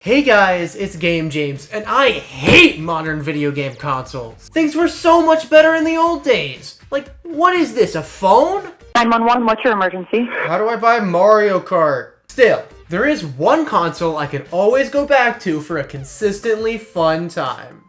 Hey guys, it's GameJames, and I hate modern video game consoles. Things were so much better in the old days. Like, what is this, a phone? 911, what's your emergency? How do I buy Mario Kart? Still, there is one console I can always go back to for a consistently fun time.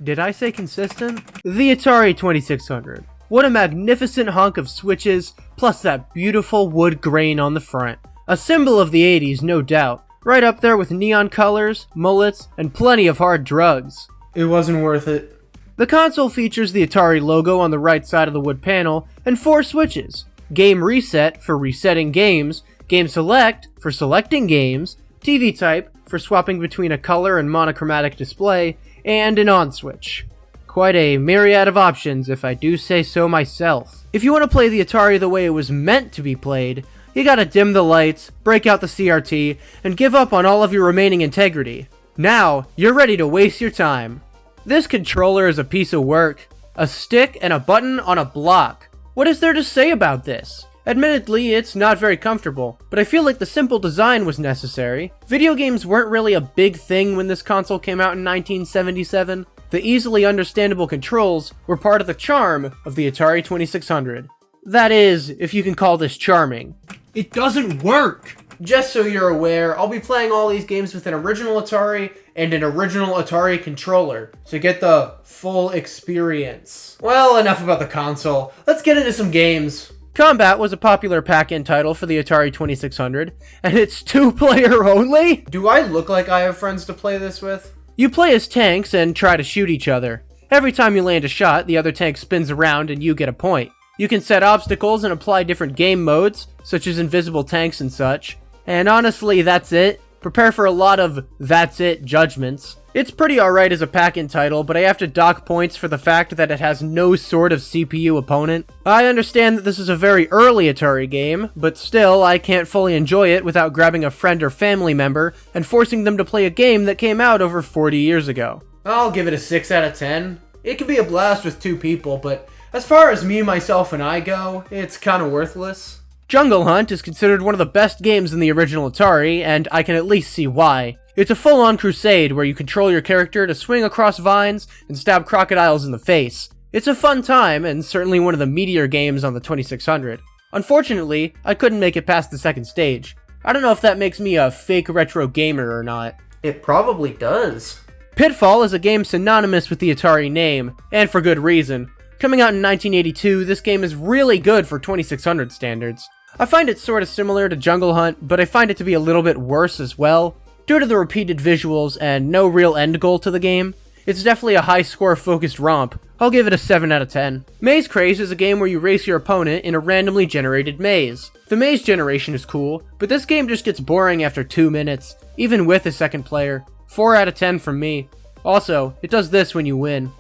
Did I say consistent? The Atari 2600. What a magnificent hunk of switches, plus that beautiful wood grain on the front. A symbol of the 80s, no doubt. Right up there with neon colors, mullets, and plenty of hard drugs. It wasn't worth it. The console features the Atari logo on the right side of the wood panel, and 4 switches. Game Reset for resetting games, Game Select for selecting games, TV Type for swapping between a color and monochromatic display, and an on switch. Quite a myriad of options if I do say so myself. If you want to play the Atari the way it was meant to be played, you gotta dim the lights, break out the CRT, and give up on all of your remaining integrity. Now, you're ready to waste your time. This controller is a piece of work. A stick and a button on a block. What is there to say about this? Admittedly, it's not very comfortable, but I feel like the simple design was necessary. Video games weren't really a big thing when this console came out in 1977. The easily understandable controls were part of the charm of the Atari 2600. That is, if you can call this charming. It doesn't work! Just so you're aware, I'll be playing all these games with an original Atari and an original Atari controller to get the full experience. Well, enough about the console. Let's get into some games. Combat was a popular pack-in title for the Atari 2600, and it's 2-player only? Do I look like I have friends to play this with? You play as tanks and try to shoot each other. Every time you land a shot, the other tank spins around and you get a point. You can set obstacles and apply different game modes, such as invisible tanks and such. And honestly, that's it. Prepare for a lot of that's it judgments. It's pretty alright as a pack-in title, but I have to dock points for the fact that it has no sort of CPU opponent. I understand that this is a very early Atari game, but still, I can't fully enjoy it without grabbing a friend or family member and forcing them to play a game that came out over 40 years ago. I'll give it a 6 out of 10. It can be a blast with 2 people, but as far as me, myself, and I go, it's kinda worthless. Jungle Hunt is considered one of the best games in the original Atari, and I can at least see why. It's a full-on crusade where you control your character to swing across vines and stab crocodiles in the face. It's a fun time, and certainly one of the meatier games on the 2600. Unfortunately, I couldn't make it past the second stage. I don't know if that makes me a fake retro gamer or not. It probably does. Pitfall is a game synonymous with the Atari name, and for good reason. Coming out in 1982, this game is really good for 2600 standards. I find it sort of similar to Jungle Hunt, but I find it to be a little bit worse as well. Due to the repeated visuals and no real end goal to the game, it's definitely a high score focused romp. I'll give it a 7 out of 10. Maze Craze is a game where you race your opponent in a randomly generated maze. The maze generation is cool, but this game just gets boring after 2 minutes, even with a second player. 4 out of 10 from me. Also, it does this when you win.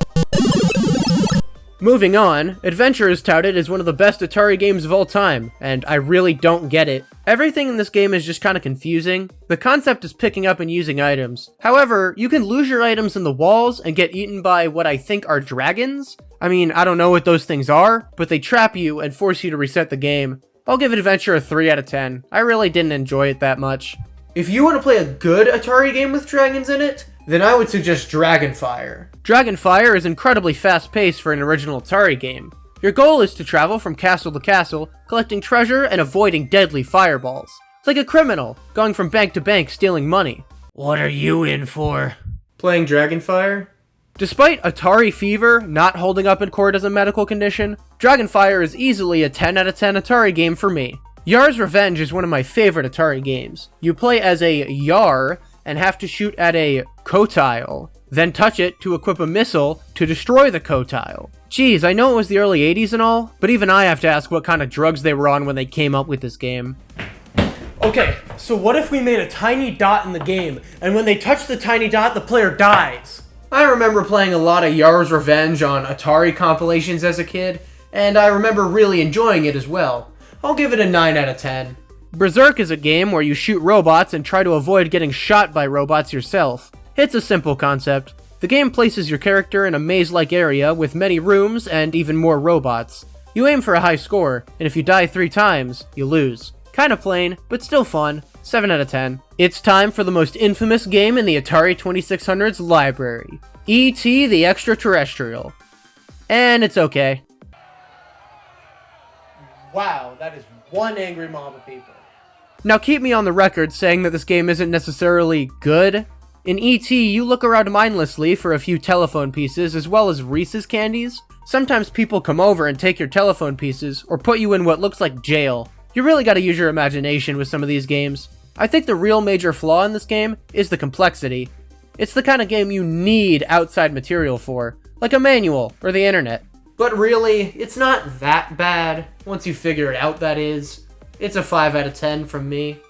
Moving on, Adventure is touted as one of the best Atari games of all time, and I really don't get it. Everything in this game is just kinda confusing. The concept is picking up and using items. However, you can lose your items in the walls and get eaten by what I think are dragons. I mean, I don't know what those things are, but they trap you and force you to reset the game. I'll give Adventure a 3 out of 10. I really didn't enjoy it that much. If you want to play a good Atari game with dragons in it, then I would suggest Dragonfire. Dragonfire is incredibly fast-paced for an original Atari game. Your goal is to travel from castle to castle, collecting treasure and avoiding deadly fireballs. It's like a criminal, going from bank to bank stealing money. What are you in for? Playing Dragonfire? Despite Atari Fever not holding up in court as a medical condition, Dragonfire is easily a 10 out of 10 Atari game for me. Yar's Revenge is one of my favorite Atari games. You play as a Yar and have to shoot at a Kotile, then touch it to equip a missile to destroy the Kotile. Geez, I know it was the early 80s and all, but even I have to ask what kind of drugs they were on when they came up with this game. Okay, so what if we made a tiny dot in the game, and when they touch the tiny dot, the player dies? I remember playing a lot of Yar's Revenge on Atari compilations as a kid, and I remember really enjoying it as well. I'll give it a 9 out of 10. Berserk is a game where you shoot robots and try to avoid getting shot by robots yourself. It's a simple concept. The game places your character in a maze-like area with many rooms and even more robots. You aim for a high score, and if you die 3 times, you lose. Kinda plain, but still fun. 7 out of 10. It's time for the most infamous game in the Atari 2600's library, T the Extraterrestrial. And it's okay. Wow, that is one angry mob of people. Now keep me on the record saying that this game isn't necessarily good. In E.T., you look around mindlessly for a few telephone pieces as well as Reese's candies. Sometimes people come over and take your telephone pieces or put you in what looks like jail. You really gotta use your imagination with some of these games. I think the real major flaw in this game is the complexity. It's the kind of game you need outside material for, like a manual or the internet. But really, it's not that bad, once you figure it out that is. It's a 5 out of 10 from me.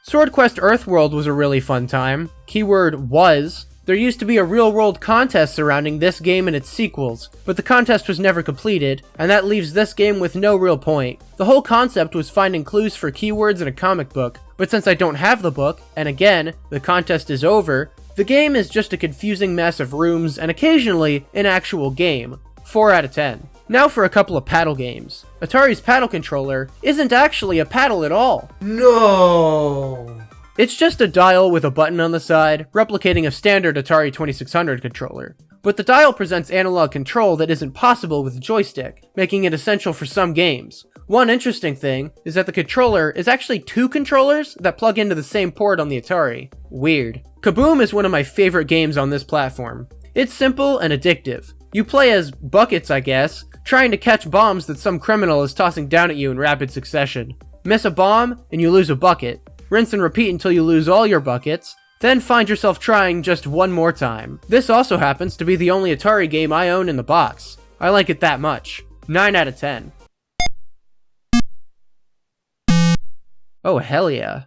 Swordquest Earthworld was a really fun time. Keyword was. There used to be a real-world contest surrounding this game and its sequels, but the contest was never completed, and that leaves this game with no real point. The whole concept was finding clues for keywords in a comic book, but since I don't have the book, and again, the contest is over, the game is just a confusing mess of rooms and occasionally an actual game. 4 out of 10. Now for a couple of paddle games. Atari's paddle controller isn't actually a paddle at all. No! It's just a dial with a button on the side, replicating a standard Atari 2600 controller. But the dial presents analog control that isn't possible with a joystick, making it essential for some games. One interesting thing is that the controller is actually 2 controllers that plug into the same port on the Atari. Weird. Kaboom is one of my favorite games on this platform. It's simple and addictive. You play as buckets, I guess, trying to catch bombs that some criminal is tossing down at you in rapid succession. Miss a bomb, and you lose a bucket. Rinse and repeat until you lose all your buckets, then find yourself trying just one more time. This also happens to be the only Atari game I own in the box. I like it that much. 9 out of 10. Oh hell yeah.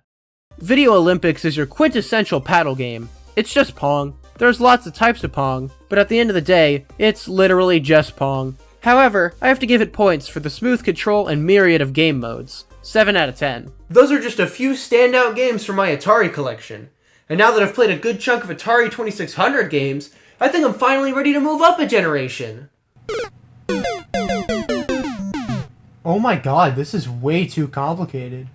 Video Olympics is your quintessential paddle game. It's just Pong. There's lots of types of Pong, but at the end of the day, it's literally just Pong. However, I have to give it points for the smooth control and myriad of game modes. 7 out of 10. Those are just a few standout games from my Atari collection. And now that I've played a good chunk of Atari 2600 games, I think I'm finally ready to move up a generation. Oh my god, this is way too complicated.